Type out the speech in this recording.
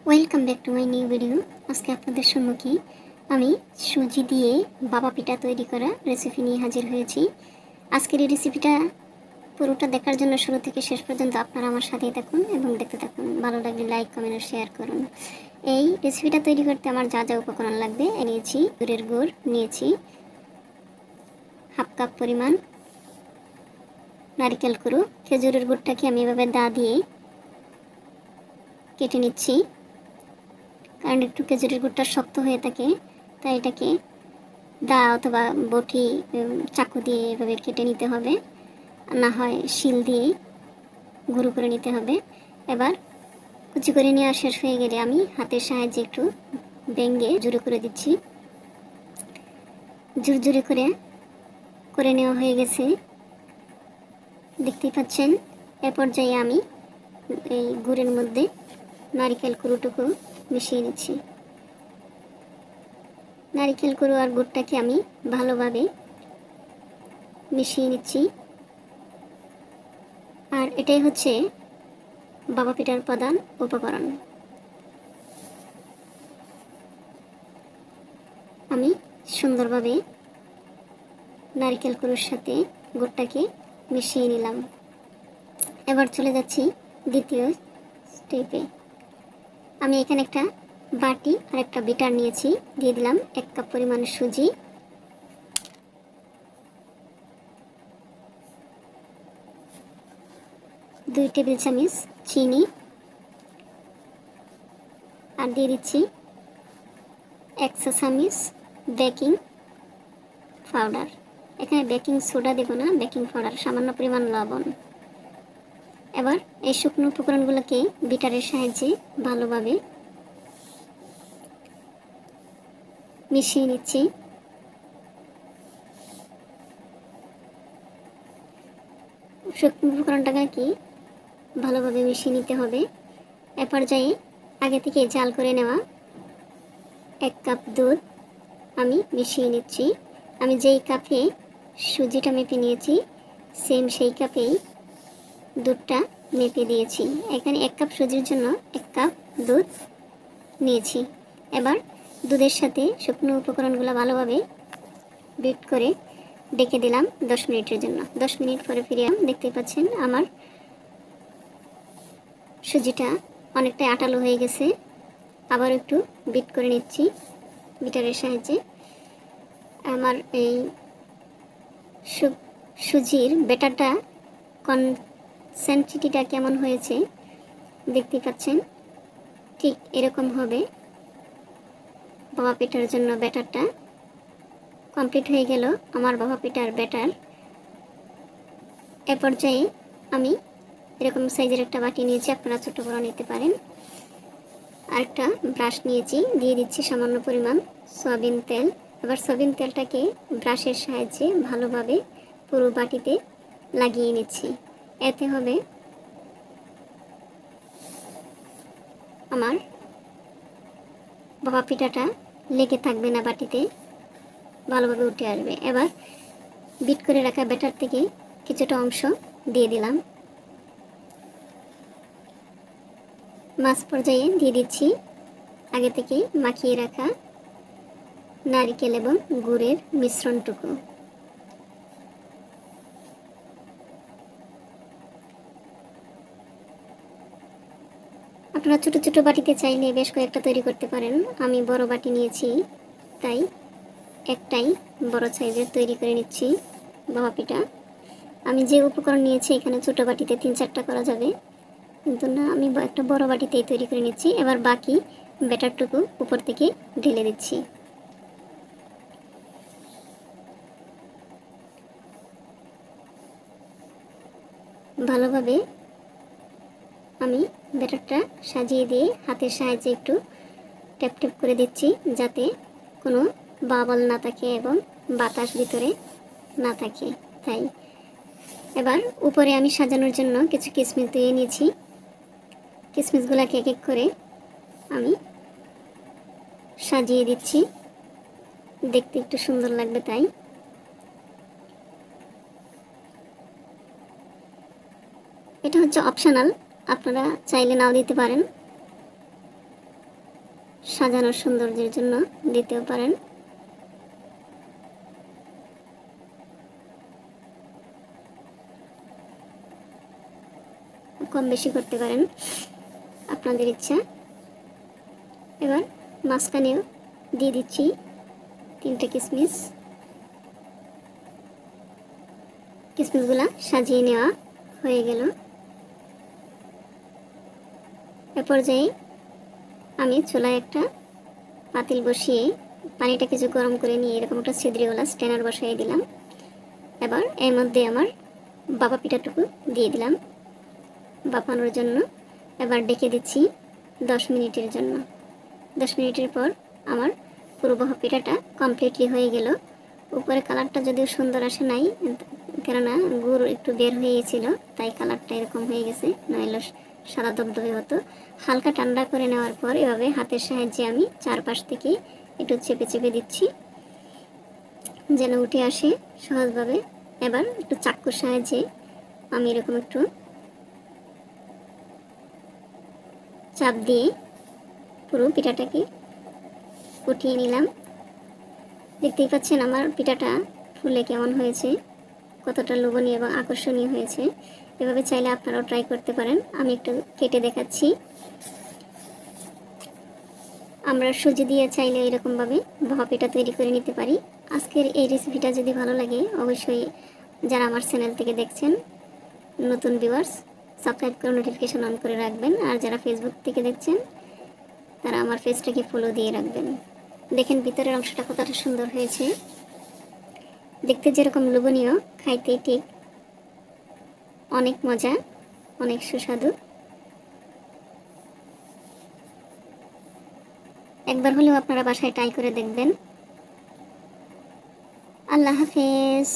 Welcome back to my new video. আজকে আপনাদের সম্মুখে আমি সুজি দিয়ে বাবা পিঠা তৈরি করা রেসিপি নিয়ে হাজির হয়েছি। আজকের এই রেসিপিটা পুরোটা দেখার জন্য শুরু থেকে শেষ পর্যন্ত আপনারা আমার সাথেই থাকুন এবং দেখতে থাকুন। ভালো লাগলে লাইক, কমেন্ট আর শেয়ার করুন। এই রেসিপিটা তৈরি করতে আমার যা যা উপকরণ লাগবে নিয়েছি: গুড়ের গুড় নিয়েছি হাফ কাপ পরিমাণ, নারকেল কুড়ো, খেজুরের গুড়টাকে আমি এভাবে দা দিয়ে কেটে নিচ্ছি, কারণ একটু খেজুরের গুড়টা শক্ত হয়ে থাকে, তাই এটাকে দা অথবা বটি চাকু দিয়ে এভাবে কেটে নিতে হবে, না হয় শিল দিয়ে গুঁড়ো করে নিতে হবে। এবার কুচি করে নেওয়া শেষ হয়ে গেলে আমি হাতের সাহায্যে একটু ভেঙে জুড়ো করে দিচ্ছি। ঝুরঝুরি করে নেওয়া হয়ে গেছে, দেখতেই পাচ্ছেন। এ পর্যায়ে আমি এই গুড়ের মধ্যে নারকেল কুড়োটুকু মিশিয়ে নিচ্ছি। নারকেল কুড়ো আর গুড়টাকে আমি ভালোভাবে মিশিয়ে নিচ্ছি। আর এটাই হচ্ছে বাবা পিঠার প্রধান উপকরণ। আমি সুন্দরভাবে নারকেল কুড়োর সাথে গুড়টাকে মিশিয়ে নিলাম। এবার চলে যাচ্ছি দ্বিতীয় স্টেপে। আমি এখানে একটা বাটি আর একটা বিটার নিয়েছি, দিয়ে দিলাম 1 কাপ পরিমাণ সুজি, 2 টেবিল চামচ চিনি, আর দিয়ে দিচ্ছি 1 চা চামচ বেকিং পাউডার। এখানে বেকিং সোডা দেব না, বেকিং পাউডার, সামান্য পরিমাণ লবণ। এবার এই শুকনো উপকরণগুলোকে বিটারের সাহায্যে ভালোভাবে মিশিয়ে নিচ্ছি। শুকনো উপকরণটাকে ভালোভাবে মিশিয়ে নিতে হবে। এ পর্যায়ে আগে থেকে জাল করে নেওয়া 1 কাপ দুধ আমি মিশিয়ে নিচ্ছি। আমি যেই কাপে সুজিটা মেপে নিয়েছি সেম সেই কাপেই দুধটা মেপে দিয়েছি। এখানে 1 কাপ সুজির জন্য 1 কাপ দুধ নিয়েছি। এবার দুধের সাথে শুকনো উপকরণগুলো ভালোভাবে বিট করে ডেকে দিলাম 10 মিনিটের জন্য। 10 মিনিট পরে ফিরে দেখতে পাচ্ছেন আমার সুজিটা অনেকটাই আটালো হয়ে গেছে। আবার একটু বিট করে নিচ্ছি বিটারের সাহায্যে। আমার এই সুজির ব্যাটারটা কনসেন্ট্রিটিটা কেমন হয়েছে দেখতে পাচ্ছেন, ঠিক এরকম হবে বাবা পিঠার জন্য। ব্যাটারটা কমপ্লিট হয়ে গেল আমার বাবা পিঠার ব্যাটার। এ পর্যায়ে আমি এরকম সাইজের একটা বাটি নিয়েছি, আপনারা ছোট বড় নিতে পারেন। আরেকটা ব্রাশ নিয়েছি, দিয়ে দিচ্ছি সামান্য পরিমাণ সয়াবিন তেল। এবার সয়াবিন তেলটাকে ব্রাশের সাহায্যে ভালোভাবে পুরো বাটিতে লাগিয়ে নিচ্ছি। এতে হবে আমার বাবা পিঠাটা লেগে থাকবে না, বাটিতে ভালোভাবে উঠে আসবে। এবার বিট করে রাখা ব্যাটার থেকে কিছুটা অংশ দিয়ে দিলাম। মাঝ পর্যায়ে দিয়ে দিচ্ছি আগে থেকে মাখিয়ে রাখা নারকেল এবং গুড়ের মিশ্রণটুকু। আপনারা ছোট ছোট বাটিতে চাইলে বেশ কয়েকটা তৈরি করতে পারেন। আমি বড় বাটি নিয়েছি, তাই একটাই বড় সাইজের তৈরি করে নিচ্ছি বাবা পিঠা। আমি যে উপকরণ নিয়েছি এখানে ছোট বাটিতে 3-4টা করা যাবে, কিন্তু না, আমি একটা বড় বাটিতেই তৈরি করে নিচ্ছি। এবার বাকি ব্যাটারটুকু উপর থেকে ঢেলে দিচ্ছি। ভালোভাবে আমি ব্যাটারটা সাজিয়ে দিয়ে হাতের সাহায্যে একটু ট্যাপ ট্যাপ করে দিচ্ছি, যাতে কোনো বাবল না থাকে এবং বাতাস ভিতরে না থাকে। তাই এবার উপরে আমি সাজানোর জন্য কিছু কিশমিশ দিয়ে নিয়েছি। কিশমিশগুলোকে এক এক করে আমি সাজিয়ে দিচ্ছি, দেখতে একটু সুন্দর লাগবে তাই। এটা হচ্ছে অপশনাল, আপনারা চাইলে নাও দিতে পারেন। সাজানোর সৌন্দর্যের জন্য দিতেও পারেন। কম বেশি করতে পারেন, আপনাদের ইচ্ছা। এবার মাঝখানেও দিয়ে দিচ্ছি 3টে কিশমিশ। কিশমিশগুলা সাজিয়ে নেওয়া হয়ে গেল। এ পর্যায়ে আমি চুলায় একটা পাতিল বসিয়ে পানিটা কিছু গরম করে নিয়ে এরকম একটা ছিদ্রিওয়ালা স্ট্যানার বসাই দিলাম। এবার এর মধ্যে আমার ভাপা পিঠাটুকু দিয়ে দিলাম ভাপানোর জন্য। এবার ডেকে দিচ্ছি 10 মিনিটের জন্য। 10 মিনিটের পর আমার পুরো ভাপা পিঠাটা কমপ্লিটলি হয়ে গেল। উপরে কালারটা যদিও সুন্দর আসে নাই, কেননা গুড় একটু বের হয়ে গেছিলো, তাই কালারটা এরকম হয়ে গেছে, নইলে সাদা দবদবে হতো। হালকা ঠান্ডা করে নেওয়ার পর এভাবে হাতের সাহায্যে আমি চারপাশ থেকে একটু চেপে চেপে দিচ্ছি যেন উঠে আসে সহজভাবে। এবার একটু চাকুর সাহায্যে আমি এরকম একটু চাপ দিয়ে পুরো পিঠাটাকে উঠিয়ে নিলাম। দেখতেই পাচ্ছেন আমার পিঠাটা ফুলে কেমন হয়েছে, কতটা লোভনীয় এবং আকর্ষণীয় হয়েছে। এভাবে চাইলে আপনারাও ট্রাই করতে পারেন। আমি একটু কেটে দেখাচ্ছি। আমরা সুজি দিয়ে চাইলে এরকমভাবে ভাপা পিঠা তৈরি করে নিতে পারি। আজকের এই রেসিপিটা যদি ভালো লাগে, অবশ্যই যারা আমার চ্যানেল থেকে দেখছেন নতুন ভিউয়ার্স সাবস্ক্রাইব করে নোটিফিকেশন অন করে রাখবেন। আর যারা ফেসবুক থেকে দেখছেন তারা আমার পেজটাকে ফলো দিয়ে রাখবেন। দেখেন ভিতরের অংশটা কতটা সুন্দর হয়েছে, দেখতে যেরকম লোভনীয়, খাইতে ঠিক অনেক মজা, অনেক সুস্বাদু। একবার হলেও আপনারা বাসায় ট্রাই করে দেখবেন। আল্লাহ হাফেজ।